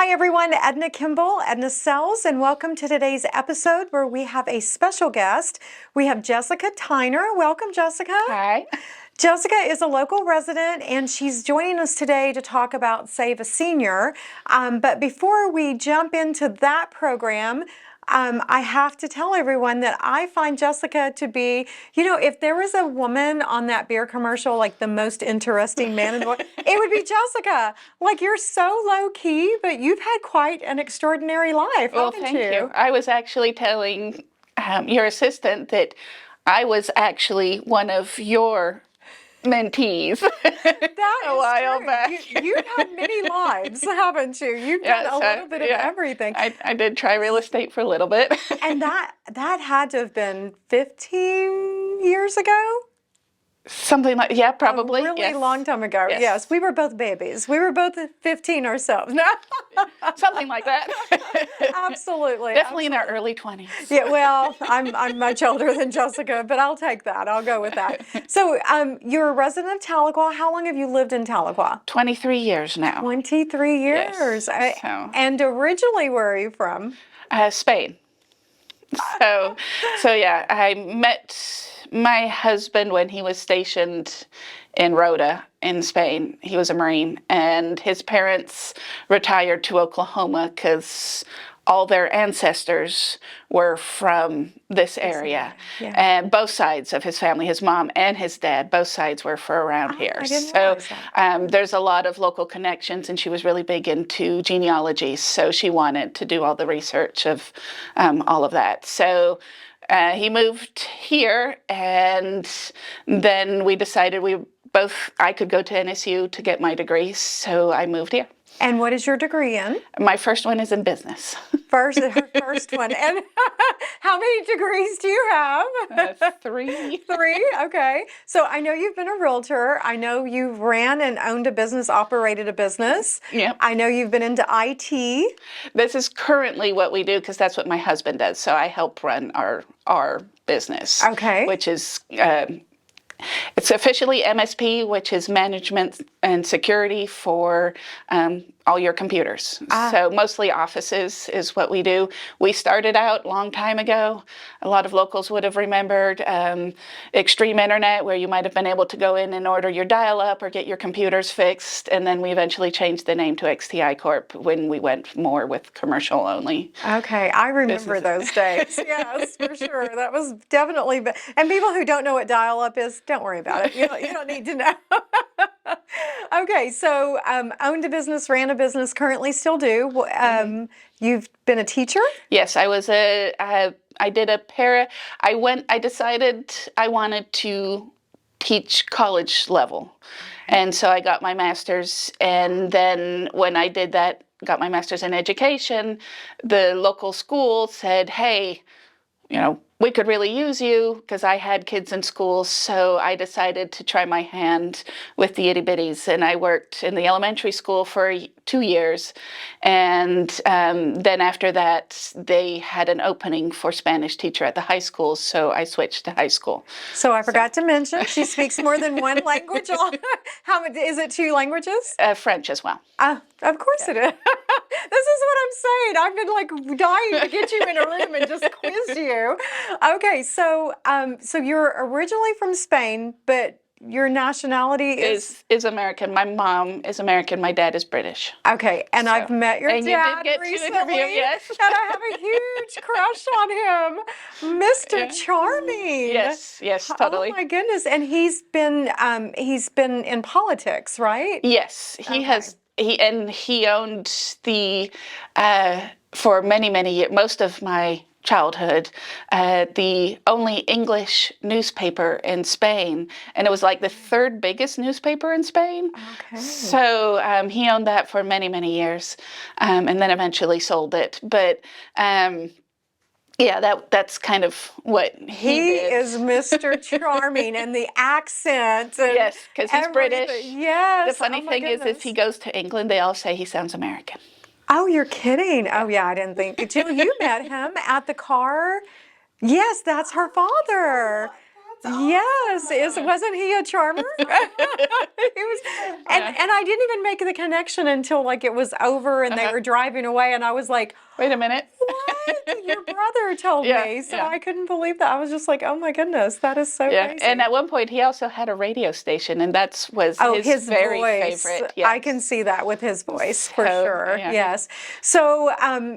Hi everyone, Edna Kimball, Edna Sells, and welcome to today's episode where we have a special guest. We have Jessica Tyner. Welcome, Jessica. Hi. Jessica is a local resident and she's joining us today to talk about Save a Senior. But before we jump into that program, I have to tell everyone that I find Jessica to be, if there was a woman on that beer commercial, like the most interesting man in the world, it would be Jessica. Like, you're so low key, but you've had quite an extraordinary life, Well, haven't thank you. I was actually telling your assistant that I was actually one of your mentees That a is while true. back. You've had many lives, haven't you? You've done a little bit of everything. I did try real estate for a little bit. And that had to have been 15 years ago? Something like, yeah, probably. A really yes. long time ago. Yes, we were both babies. We were both 15 ourselves. No. Something like that. Absolutely. Definitely in our early 20s. Yeah, well, I'm much older than Jessica, but I'll take that. I'll go with that. So you're a resident of Tahlequah. How long have you lived in Tahlequah? 23 years now. 23 years. Yes, and originally, where are you from? Spain. So yeah, I met my husband when he was stationed in Rota in Spain. He was a Marine, and his parents retired to Oklahoma because all their ancestors were from this area. Yeah. And both sides of his family, his mom and his dad, both sides were from around here. I didn't realize that. There's a lot of local connections, and she was really big into genealogy, so she wanted to do all the research of all of that. So he moved here, and then we decided I could go to NSU to get my degree, so I moved here. And what is your degree in? My first one is in business. Her first one. And how many degrees do you have? 3. 3? Okay. So I know you've been a realtor. I know you've ran and owned a business, operated a business. Yep. I know you've been into IT. This is currently what we do because that's what my husband does. So I help run our business. Okay. Which is it's officially MSP, which is management and security for all your computers. So mostly offices is what we do. We started out a long time ago. A lot of locals would have remembered Extreme Internet, where you might have been able to go in and order your dial-up or get your computers fixed. And then we eventually changed the name to XTI Corp when we went more with commercial only. Okay, I remember those days. Yes, for sure. That was definitely, and people who don't know what dial-up is, don't worry about it. You don't need to know. Okay, so owned a business, ran a business, currently still do. You've been a teacher? Yes, I was I decided I wanted to teach college level. And so I got my master's, and then when I did that, got my master's in education, the local school said, hey, we could really use you, because I had kids in school, so I decided to try my hand with the itty bitties, and I worked in the elementary school for 2 years, and then after that, they had an opening for Spanish teacher at the high school, so I switched to high school. So I forgot to mention, she speaks more than one language. How many, is it 2 languages? French as well. Of course it is. This is what I'm saying. I've been like dying to get you in a room and just quiz you. Okay, so you're originally from Spain, but your nationality is American. My mom is American. My dad is British. Okay, and so, I've met your dad you did get recently, to interview, yes. And I have a huge crush on him, Mr. Charming. Yes, totally. Oh my goodness! And he's been in politics, right? Yes, he has. He owned the for many years, most of my childhood, the only English newspaper in Spain, and it was like the 3rd biggest newspaper in Spain. Okay. So he owned that for many years, and then eventually sold it. But yeah, that's kind of what he did. Is Mr. Charming, and the accent. And yes, because he's British. Yes. The funny thing is, if he goes to England, they all say he sounds American. Oh, you're kidding. Oh, yeah, I didn't think. Jill, you met him at the car. Yes, that's her father. Yes, wasn't he a charmer? He was, Yeah. and I didn't even make the connection until like it was over and they were driving away, and I was like, Wait a minute. "What?" Your brother told Yeah, me, so yeah. I couldn't believe that. I was just like, "Oh my goodness, that is so Yeah, and crazy." at one point he also had a radio station, and that was Oh, his his very voice. favorite. I can Yes. see that with his voice for So sure. yeah, Yes. So,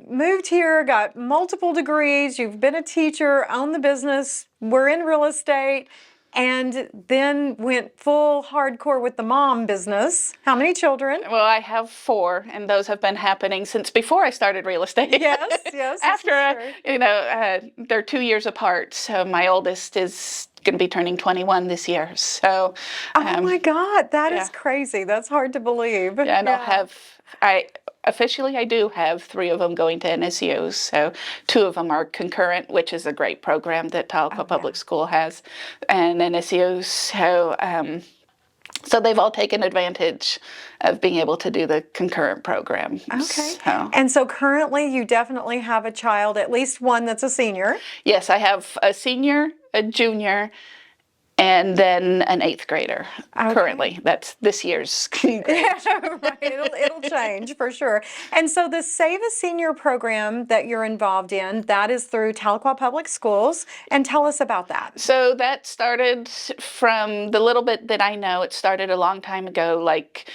moved here, got multiple degrees. You've been a teacher, owned the business. We're in real estate, and then went full hardcore with the mom business. How many children? well, I have 4, and those have been happening since before I started real estate. Yes, yes, this After, is true. they're 2 years apart. So my oldest is going to be turning 21 this year. So, Oh my God, that is yeah, crazy. That's hard to believe. yeah, and Yeah. I do have 3 of them going to NSUs. So 2 of them are concurrent, which is a great program that Oh Tahlequah yeah. Public School has, and NSUs. So they've all taken advantage of being able to do the concurrent program. Okay. So, And so currently you definitely have a child, at least one that's a senior. yes, I have a senior, a junior, and then an 8th grader Okay. currently. That's this year's grade. Yeah, right. It'll change for sure. And so the Save a Senior program that you're involved in, that is through Tahlequah Public Schools. And tell us about that. So that started from the little bit that I know. It started a long time ago, like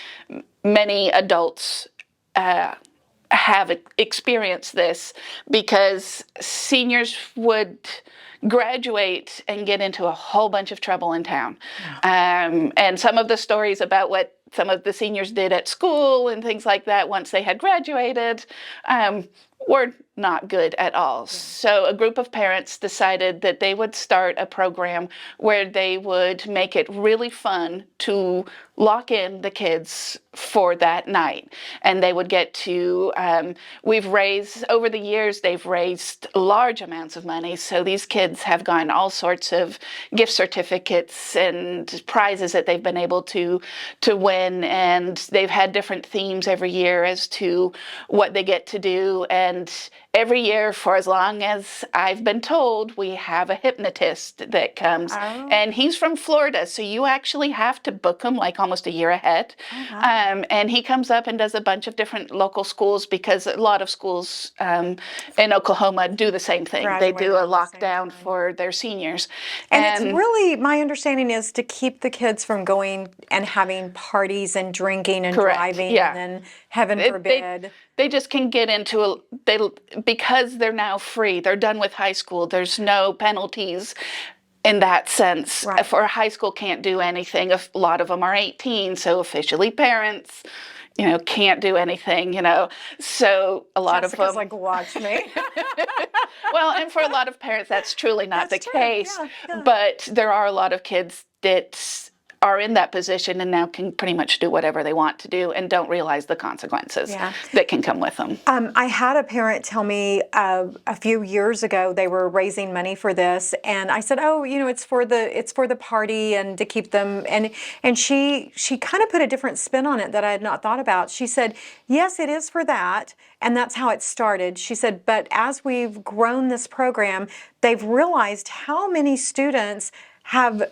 many adults have experienced this, because seniors would graduate and get into a whole bunch of trouble in town. And some of the stories about what some of the seniors did at school and things like that once they had graduated were not good at all. So a group of parents decided that they would start a program where they would make it really fun to lock in the kids for that night. And they would get to, over the years, they've raised large amounts of money. So these kids have gotten all sorts of gift certificates and prizes that they've been able to win. And they've had different themes every year as to what they get to do. And every year, for as long as I've been told, we have a hypnotist that comes, and he's from Florida, so you actually have to book him like almost a year ahead. And he comes up and does a bunch of different local schools, because a lot of schools in Oklahoma do the same thing. They Graduate do a around the same lockdown time. for their seniors. And it's really, my understanding is to keep the kids from going and having parties and drinking and Correct, driving, yeah. and then heaven They, forbid. they just can get into because they're now free. They're done with high school. There's no penalties in that sense. Right. For high school, can't do anything. A lot of them are 18, so officially parents, can't do anything. So a lot Jessica's of them. like, watch me. Well, and for a lot of parents, that's truly not That's the true, case. yeah. But there are a lot of kids that are in that position and now can pretty much do whatever they want to do and don't realize the consequences that can come with them. I had a parent tell me a few years ago they were raising money for this, and I said, "Oh, it's for the party and to keep them." And she kind of put a different spin on it that I had not thought about. She said, "Yes, it is for that, and that's how it started." She said, "But as we've grown this program, they've realized how many students have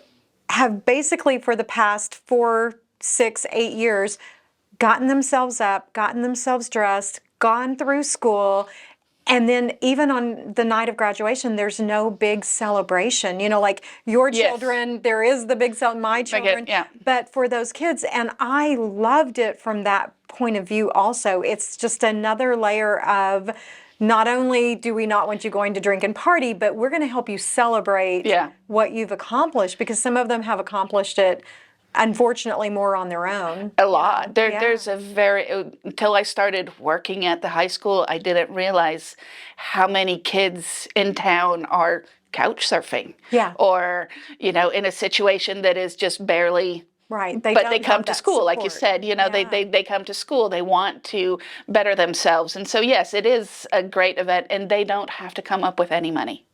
basically for the past 4, 6, 8 years gotten themselves up, gotten themselves dressed, gone through school, and then even on the night of graduation, there's no big celebration. Like your children, there is the big my children, but for those kids, and I loved it from that point of view also. It's just another layer of not only do we not want you going to drink and party, but we're going to help you celebrate what you've accomplished, because some of them have accomplished it, unfortunately, more on their own. A lot. There's until I started working at the high school, I didn't realize how many kids in town are couch surfing. Or, in a situation that is just barely. Right. But they come to school, like you said, they come to school, they want to better themselves. And so, yes, it is a great event, and they don't have to come up with any money.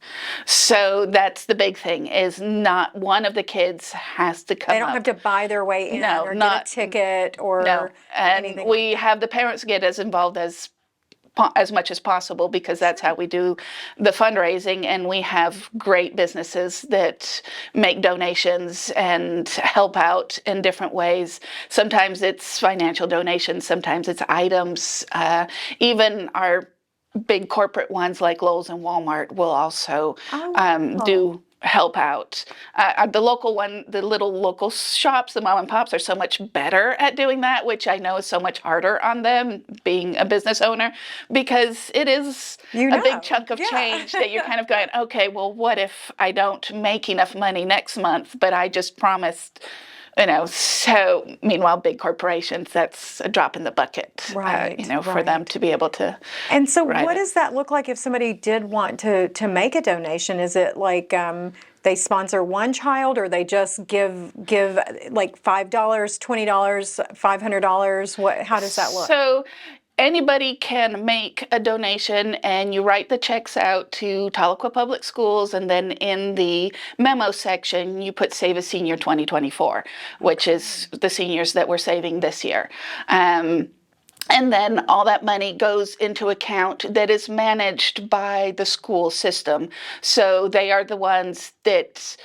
So that's the big thing, is not one of the kids has to come up. They don't have to buy their way in or get a ticket or and anything we have the parents get as involved as as much as possible, because that's how we do the fundraising. And we have great businesses that make donations and help out in different ways. Sometimes it's financial donations, sometimes it's items. Even our big corporate ones like Lowe's and Walmart will also do help out. The local one, the little local shops, the mom and pops are so much better at doing that, which I know is so much harder on them being a business owner, because it is a big chunk of change that you're kind of going, okay, well, what if I don't make enough money next month, but I just promised, so meanwhile, big corporations, that's a drop in the bucket, for them to be able to. And so what does that look like if somebody did want to make a donation? Is it like they sponsor one child, or they just give like $5, $20, $500? How does that look? So anybody can make a donation, and you write the checks out to Tahlequah Public Schools, and then in the memo section you put Save a Senior 2024, which is the seniors that we're saving this year. And then all that money goes into account that is managed by the school system. So they are the ones that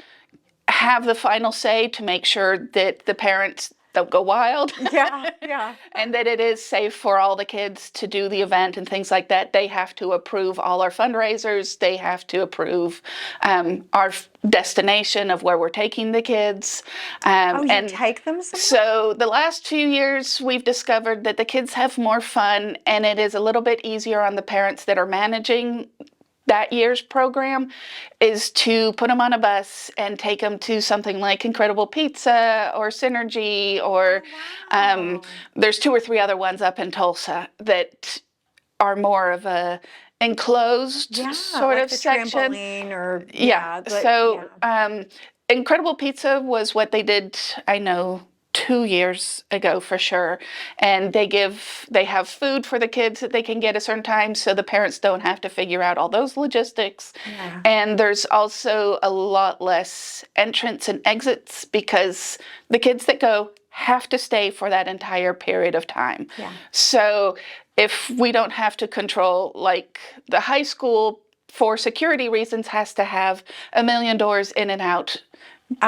have the final say to make sure that the parents don't go wild. Yeah. And that it is safe for all the kids to do the event and things like that. They have to approve all our fundraisers. They have to approve our destination of where we're taking the kids. You take them somewhere? So the last 2 years, we've discovered that the kids have more fun, and it is a little bit easier on the parents that are managing that year's program, is to put them on a bus and take them to something like Incredible Pizza or Synergy, or there's 2 or 3 other ones up in Tulsa that are more of a enclosed sort like of the section. Trampoline or Incredible Pizza was what they did, I know, 2 years ago for sure. And they have food for the kids that they can get at certain times, so the parents don't have to figure out all those logistics. And there's also a lot less entrance and exits, because the kids that go have to stay for that entire period of time. So if we don't have to control, like the high school, for security reasons, has to have 1 million doors in and out,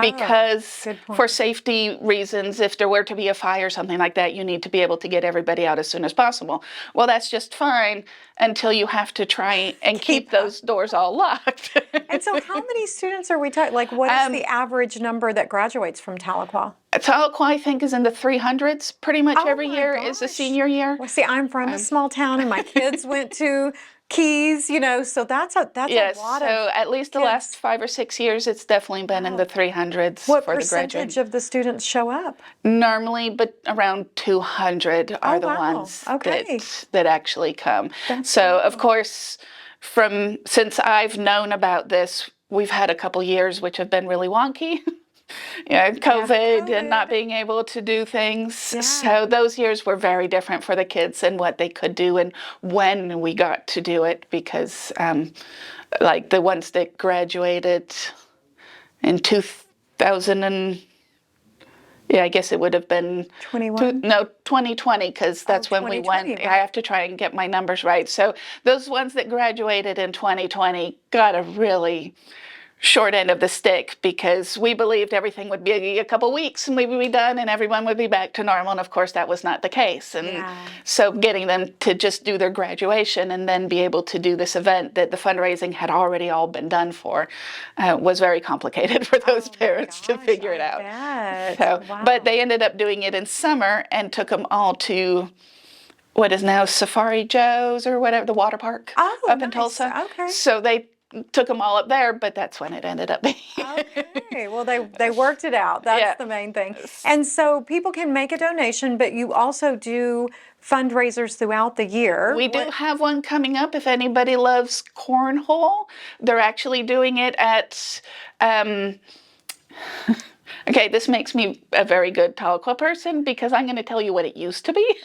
because for safety reasons, if there were to be a fire or something like that, you need to be able to get everybody out as soon as possible. Well, that's just fine until you have to try and keep those doors all locked. And so how many students are we talking? Like, what is the average number that graduates from Tahlequah? Tahlequah, I think, is in the 300s pretty much every year is a senior year. Well, see, I'm from a small town, and my kids went to Keys, so that's a lot of. So at least the last 5 or 6 years, it's definitely been in the 300s What for the graduate. What percentage of the students show up? Normally, but around 200 are the ones that actually come. So of course, since I've known about this, we've had a couple years which have been really wonky. COVID and not being able to do things. So those years were very different for the kids and what they could do and when we got to do it, because like the ones that graduated in 2000 and I guess it would have been 2020, because that's when we went. I have to try and get my numbers right. So those ones that graduated in 2020 got a really short end of the stick, because we believed everything would be a couple weeks and we would be done and everyone would be back to normal. And of course that was not the case. And so getting them to just do their graduation and then be able to do this event that the fundraising had already all been done for was very complicated for those parents to figure it out. But they ended up doing it in summer and took them all to what is now Safari Joe's or whatever, the water park up in Tulsa. So they took them all up there, but that's when it ended up being. Well, they worked it out. That's the main thing. And so people can make a donation, but you also do fundraisers throughout the year. We do have one coming up. If anybody loves cornhole, they're actually doing it at okay, this makes me a very good Tahlequah person, because I'm going to tell you what it used to be.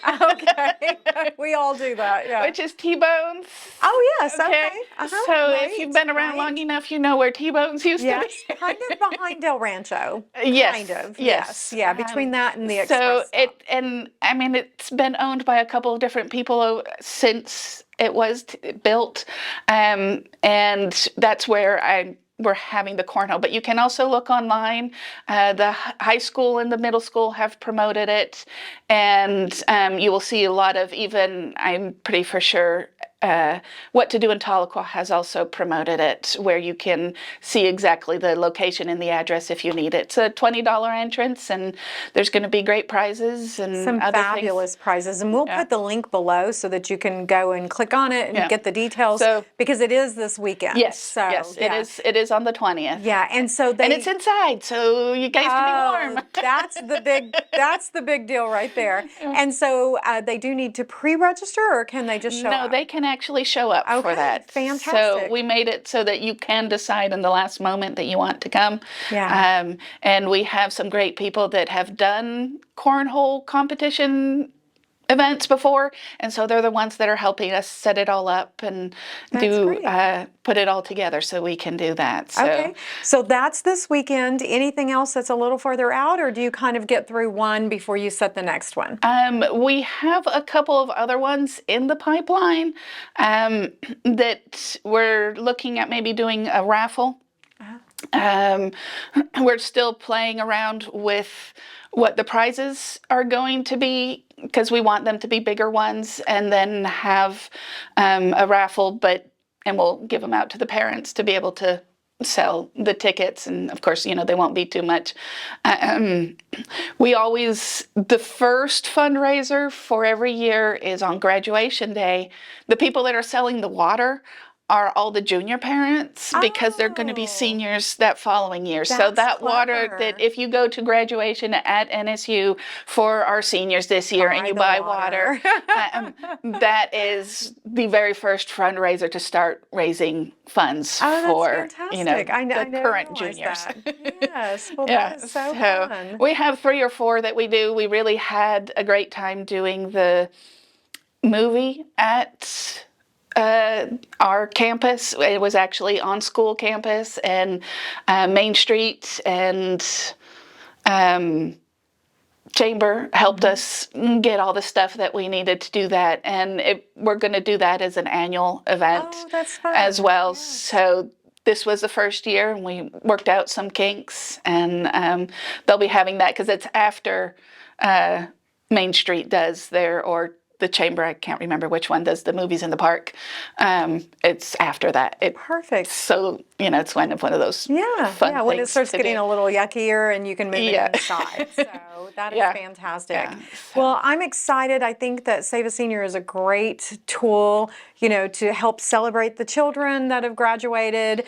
We all do that, Which is T-Bones. Oh, yes, okay. So if you've been around long enough, you know where T-Bones used to be. Kind of behind Del Rancho. Yes. Kind of, yes. Yeah, between that and the Express. So it's been owned by a couple of different people since built, and that's where we're having the cornhole. But you can also look online. The high school and the middle school have promoted it, and you will see a lot of, even, I'm pretty for sure, What to Do in Tahlequah has also promoted it, where you can see exactly the location and the address if you need it. It's a $20 entrance, and there's going to be great prizes and Some other fabulous things. prizes. And we'll put the link below so that you can go and click on it and Yeah. get the details, So because it is this weekend. yes, So, yes, yeah. it is on the 20th. Yeah, and so And it's inside, so you guys can be warm. that's the big deal right there. And so they do need to pre-register, or can they just show No, up? they can actually show up for Okay, that. So fantastic. we made it so that you can decide in the last moment that you want to come. Yeah. And we have some great people that have done cornhole competition events before, and so they're the ones that are helping us set it all up and That's do great. put it all together so we can do that. So Okay, so that's this weekend. Anything else that's a little further out, or do you kind of get through one before you set the next one? we have a couple of other ones in the pipeline that we're looking at maybe doing a raffle. Um, we're still playing around with what the prizes are going to be, because we want them to be bigger ones, and then have a raffle, and we'll give them out to the parents to be able to sell the tickets. And of course, they won't be too much. The first fundraiser for every year is on graduation day. The people that are selling the water are all the junior parents, because they're going to be seniors that following year. So That's that water, that clever. if you go to graduation at NSU for our seniors this year and you the buy water, that is the very first fundraiser to start raising funds Oh, that's for fantastic. I the never current realized juniors. that. Yes, well, Yeah, that is so so fun. we have 3 or 4 that we do. We really had a great time doing the movie at our campus. It was actually on school campus, and Main Street and Chamber helped us get all the stuff that we needed to do that. And we're going to do that as an annual event Oh, that's fun. as well. Yes. So this was the first year, and we worked out some kinks, and they'll be having that because it's after Main Street does or the Chamber, I can't remember which one does the movies in the park. It's after that. Perfect. So, it's kind of one of those fun when it things starts to getting do. a little yuckier and you can move it inside. So that is fantastic. Yeah. Well, I'm excited. I think that Save a Senior is a great tool, to help celebrate the children that have graduated,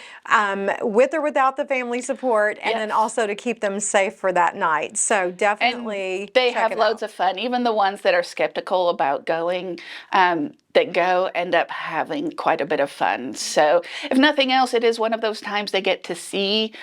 with or without the family support, and then also to keep them safe for that night. So definitely And they check have it loads out. of fun. Even the ones that are skeptical about going, that go, end up having quite a bit of fun. So if nothing else, it is one of those times they get to see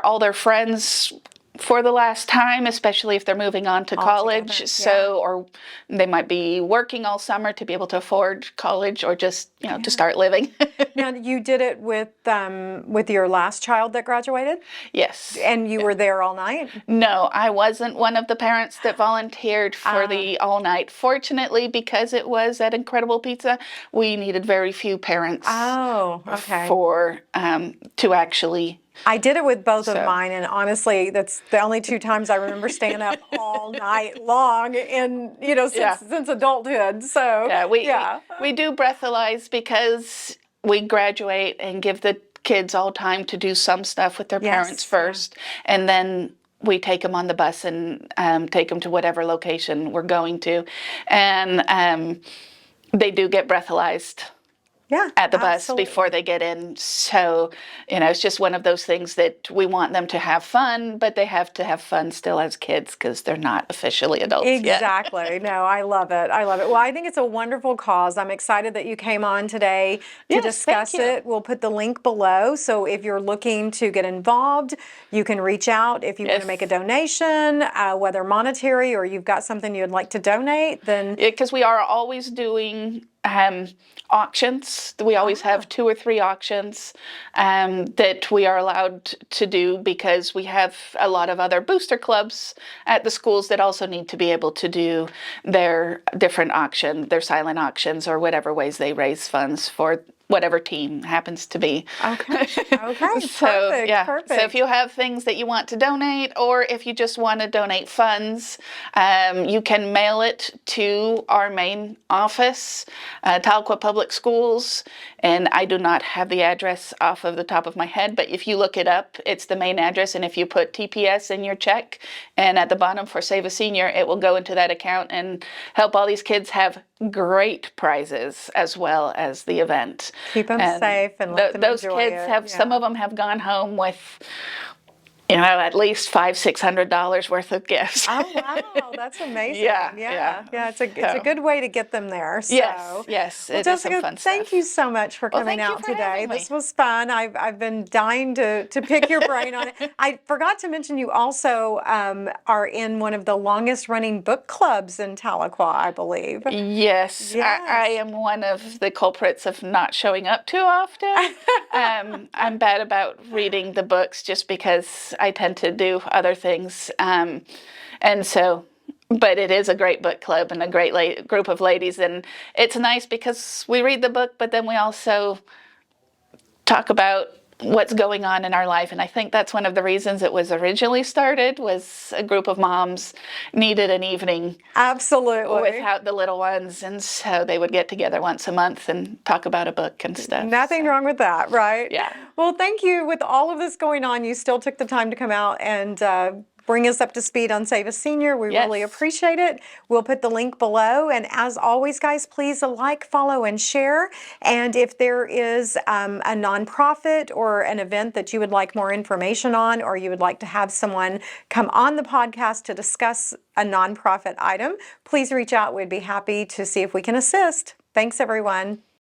all their friends for the last time, especially if they're moving on to college. Together, So, or they might be working all summer to be able to afford college, or just, to start living. Now, you did it with your last child that graduated, Yes. and you were there all night? No, I wasn't one of the parents that volunteered for the all night. Fortunately, because it was at Incredible Pizza, we needed very few parents Oh, okay. for to actually. I did it with both of mine, and honestly, that's the only 2 times I remember staying up all night long in, since adulthood. So, Yeah, we do breathalyze because we graduate and give the kids all time to do some stuff with their parents first, and then we take them on the bus and take them to whatever location we're going to, and they do get breathalyzed at the bus before they get in. So, it's just one of those things that we want them to have fun, but they have to have fun still as kids, because they're not officially adults yet. Exactly. No, I love it. I love it. Well, I think it's a wonderful cause. I'm excited that you came on today to discuss it. We'll put the link below. So if you're looking to get involved, you can reach out. If you want to make a donation, whether monetary or you've got something you'd like to donate, then because we are always doing auctions. We always have 2 or 3 auctions that we are allowed to do because we have a lot of other booster clubs at the schools that also need to be able to do their different their silent auctions, or whatever ways they raise funds for whatever team happens to be. Okay. Okay. So, Perfect. yeah. Perfect. So if you have things that you want to donate, or if you just want to donate funds, you can mail it to our main office, Tahlequah Public Schools. And I do not have the address off of the top of my head, but if you look it up, it's the main address. And if you put TPS in your check, and at the bottom for Save a Senior, it will go into that account and help all these kids have great prizes as well as the event. Keep them safe and let them Those enjoy kids it. have, some of them have gone home with, at least $500-600 worth of gifts. Oh, wow, that's amazing. Yeah. It's a good way to get them there. So, Yes, well, it is some Jessica, fun thank stuff. you so much for Well, coming thank you out for today. having me. This was fun. I've been dying to pick your brain on it. I forgot to mention you also are in one of the longest running book clubs in Tahlequah, I believe. Yes, I am one of the culprits of not showing up too often. I'm bad about reading the books just because I tend to do other things. And so, but it is a great book club and a great group of ladies. And it's nice because we read the book, but then we also talk about what's going on in our life. And I think that's one of the reasons it was originally started, was a group of moms needed an evening Absolutely. without the little ones, and so they would get together once a month and talk about a book and stuff. Nothing wrong with that, right? Yeah. Well, thank you. With all of this going on, you still took the time to come out and bring us up to speed on Save a Senior. We really appreciate it. We'll put the link below. And as always, guys, please like, follow, and share. And if there is a nonprofit or an event that you would like more information on, or you would like to have someone come on the podcast to discuss a nonprofit item, please reach out. We'd be happy to see if we can assist. Thanks, everyone.